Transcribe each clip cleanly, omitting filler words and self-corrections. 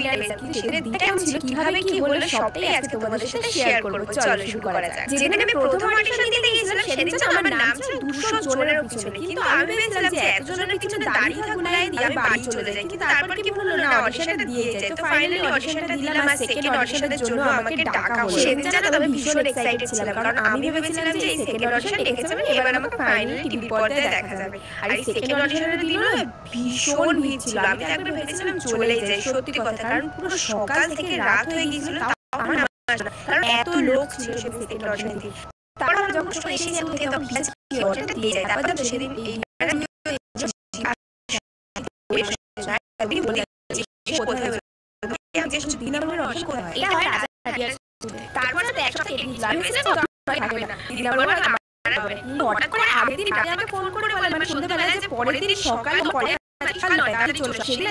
Final exam সেদিন কেমন ছিল, কিভাবে কি হলো সবটাই আজকে তোমাদের সাথে শেয়ার করব। চলো শুরু করা যাক। যেদিন আমি প্রথম অডিশন দিতে গিয়েছিলাম সেদিন যেন আমার নাম ছিল 200 জনের পিছনে, কিন্তু আমি ভেবেছিলাম যে এতজনের পিছনে দাঁড়িয়ে থাকবো লাইন দিয়ে আমি বাড়ি চলে যাই, কিন্তু তারপর কি হলো না, অডিশনটা দিয়ে যাই। তো ফাইনালি অডিশনটা দিলাম আর সেকেন্ড অডিশনের জন্য আমাকে ডাকা হলো। সেদিন যেন আমি ভীষণ এক্সাইটেড ছিলাম, কারণ আমি ভেবেছিলাম যে এই সেকেন্ড অডিশন দেখেছি মানে এবার আমাকে ফাইনালি টিভি পর্দায় দেখা যাবে। আর এই সেকেন্ড অডিশনের দিনও না ভীষণ ভিড় ছিল। আমি তো একবার ভেবেছিলাম চলে যাই, সত্যি কথা, কারণ পুরো সকাল থেকে রাত হয়ে গিয়েছিল, তাও আমার কারণ এত লোক ছিল সেদিন সেকেন্ড অডিশন দিতে। তারপর যখন সবাই এসে উঠে তখন অডিশনটা দিয়ে যায়। তারপর যখন সেদিন এই তারপরে তো একসাথে হঠাৎ করে আগের দিন রাতে আমাকে ফোন করে বলে, মানে সন্ধ্যাবেলা, যে পরের দিন সকাল পরে চলে সেদিন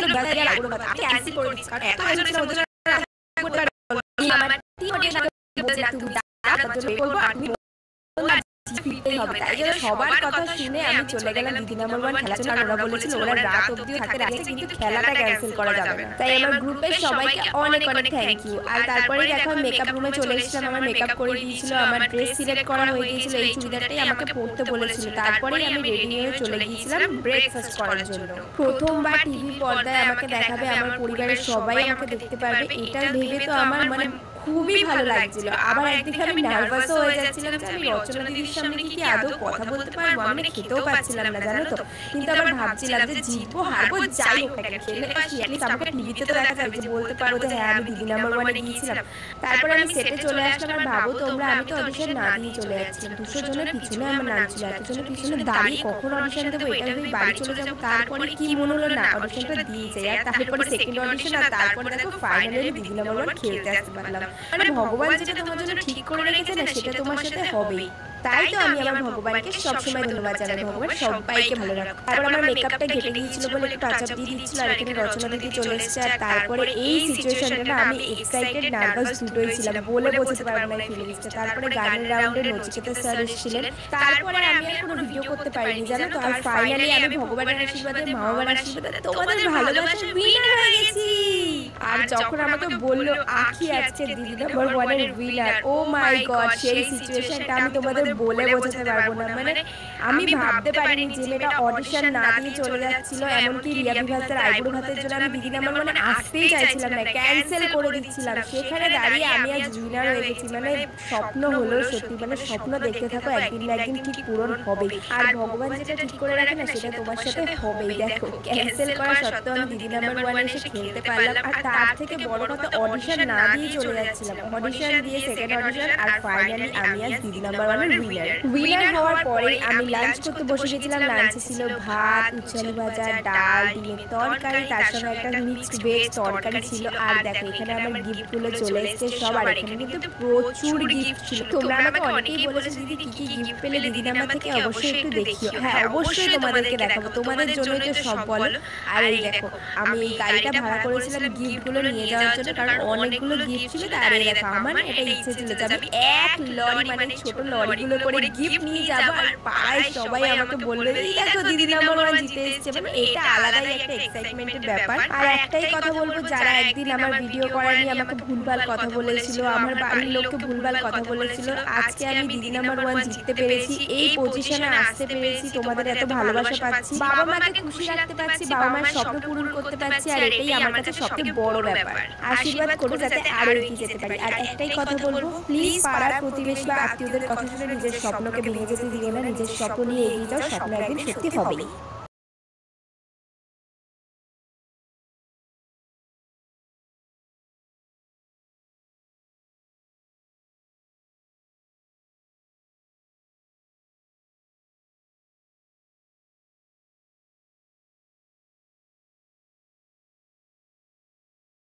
ক্যান্সেল করে দিচ্ছি, কারণ এত আয়োজন ছিল ওদের ফিরতেই হবে। তাই জন্য সবার কথা শুনে আমি চলে গেলাম দিদি নাম্বার 1 খেলার জন্য। আর ওরা বলেছিল ওরা রাত অবধি থাকতে রাখছে, কিন্তু খেলাটা ক্যান্সেল করা যাবে না। তাই আমার গ্রুপের সবাইকে অনেক অনেক থ্যাংক ইউ। আর তারপরে দেখো মেকআপ রুমে চলে এসেছিলাম, আমার মেকআপ করে দিয়েছিল, আমার ড্রেস সিলেক্ট করা হয়ে গিয়েছিল, এই চুড়িদারটাই আমাকে পরতে বলেছিল। তারপরেই আমি রেডি হয়ে চলে গিয়েছিলাম ব্রেকফাস্ট করার জন্য। প্রথমবার টিভি পর্দায় আমাকে দেখাবে, আমার পরিবারের সবাই আমাকে দেখতে পারবে, এটা ভেবে তো আমার মানে খুবই ভালো লাগছিল। আবার একদিকে আমি নার্ভাসও হয়ে যাচ্ছিলাম যে আমি রচনা দিদির সামনে কি আদৌ কথা বলতে পারবো, আমি খেতেও পাচ্ছিলাম না জানো তো। কিন্তু আবার ভাবছিলাম যে জিতবো হারবো যাই হোক না, খেলে পাচ্ছি অ্যাটলিস্ট আমাকে টিভিতে তো দেখা যাবে, যে বলতে পারবো যে হ্যাঁ আমি দিদি নাম্বার 1 গিয়েছিলাম। তারপরে আমি সেটে চলে আসলাম। আর ভাবো তোমরা, আমি তো অডিশন না দিয়ে চলে যাচ্ছিলাম, 200 জনের পিছনে আমার নাম ছিল, এতজনের পিছনে দাঁড়িয়ে কখন অডিশন দেবো এটা ভেবে বাড়ি চলে যাবো। তারপরে কি মনে হলো না, অডিশনটা দিয়ে যাই। আর তারপরে সেকেন্ড অডিশন, আর তারপরে দেখো ফাইনালি দিদি নাম্বার 1 খেলতে আসতে পারলাম। মানে ভগবান যেটা তোমার জন্য ঠিক করে রেখেছে না, সেটা তোমার সাথে হবেই। তাই তো আমি আমার ভগবানকে সবসময় ধন্যবাদ জানাই, ভগবান সবাইকে ভালো রাখো। তারপর আমার মেকআপটা ঘেটে গিয়েছিল বলে একটু টাচ আপ দিয়ে দিচ্ছিল, আর এখানে রচনা দিদি চলে এসেছে। আর তারপরে এই সিচুয়েশনটা না আমি এক্সাইটেড নার্ভাস দুটোই ছিলাম, বলে বোঝাতে পারবো না ফিলিংসটা। তারপরে গানের রাউন্ডে নচিকেতা স্যার এসেছিলেন, তারপরে আমি আর কোনো ভিডিও করতে পারিনি জানো তো। আর ফাইনালি আমি ভগবানের আশীর্বাদে, মা বাবার আশীর্বাদে, তোমাদের ভালোবাসার উইনার হয়ে গেছি। আর যখন আমাকে বললো আখি আজকে দিদি নাম্বার 1 এর উইনার, ও মাই গড, সেই সিচুয়েশনটা আমি তোমাদের বলে বোঝাতে পারবো না। মানে আমি ভাবতে পারিনি যে মেয়েটা অডিশন না দিয়ে চলে যাচ্ছিল, এমনকি রিয়া বিভাসের আইব্রো ভাতের জন্য আমি দিদি নাম্বার 1 আসতেই চাইছিলাম না, ক্যান্সেল করে দিচ্ছিলাম, সেখানে দাঁড়িয়ে আমি আজ উইনার হয়ে গেছি। মানে স্বপ্ন হলো সত্যি, মানে স্বপ্ন দেখতে থাকো, একদিন না একদিন ঠিক পূরণ হবে। আর ভগবান যেটা ঠিক করে রাখে না সেটা তোমার সাথে হবেই। দেখো ক্যান্সেল করা সত্ত্বেও আমি দিদি নাম্বার 1 এসে খেলতে পারলাম। আর তার থেকে বড় কথা, অডিশন না দিয়ে চলে যাচ্ছিলাম, অডিশন দিয়ে সেকেন্ড অডিশন, আর ফাইনালি আমি আজ দিদি নাম্বার 1 এর উইনার হওয়ার পরে আমি লাঞ্চ করতে বসে গেছিলাম। লাঞ্চে ছিল ভাত, উচ্ছালু ভাজা, ডাল, ডিমের তরকারি, তার সঙ্গে একটা মিক্সড ভেজ তরকারি ছিল। আর দেখো এখানে আমার গিফটগুলো চলে এসেছে সব, আর এখানে কিন্তু প্রচুর গিফট ছিল। তোমরা আমাকে অনেকেই বলেছো দিদি কি কি গিফট পেলে দিদি নাম্বার থেকে, অবশ্যই একটু দেখিও। হ্যাঁ অবশ্যই তোমাদেরকে দেখাবো, তোমাদের জন্যই তো সব বলো। আর এই দেখো আমি এই গাড়িটা ভাড়া করেছিলাম গিফটগুলো নিয়ে যাওয়ার জন্য, কারণ অনেকগুলো গিফট ছিল। আর এই দেখো আমার এটা ইচ্ছে ছিল যে আমি এক লরি, মানে ছোট লরিগুলো করে গিফট নিয়ে যাবো, আর পাড়ায় সবাই আমাকে বলবে দেখো দিদি নাম্বার 1 জিতে এসেছে। মানে এটা আলাদাই একটা এক্সাইটমেন্টের ব্যাপার। আর একটাই কথা বলবো, যারা একদিন আমার ভিডিও করার নিয়ে আমাকে ভুলভাল কথা বলেছিল, আমার বাড়ির লোককে ভুলভাল কথা বলেছিল, আজকে আমি দিদি নাম্বার 1 জিততে পেরেছি, এই পজিশনে আসতে পেরেছি, তোমাদের এত ভালোবাসা পাচ্ছি, বাবা মাকে খুশি রাখতে পারছি, বাবা মার স্বপ্ন পূরণ করতে পারছি, আর এটাই আমার কাছে সবথেকে বড় ব্যাপার। আশীর্বাদ করো যাতে আরো এগিয়ে যেতে পারি। আর একটাই কথা বলবো, প্লিজ পাড়ার প্রতিবেশী বা আত্মীয়দের কথা শুনে নিজের স্বপ্নকে ভেঙে যেতে দিও না, নিজের স্বপ্ন নিয়ে এগিয়ে যাও, স্বপ্ন একদিন সত্যি হবেই।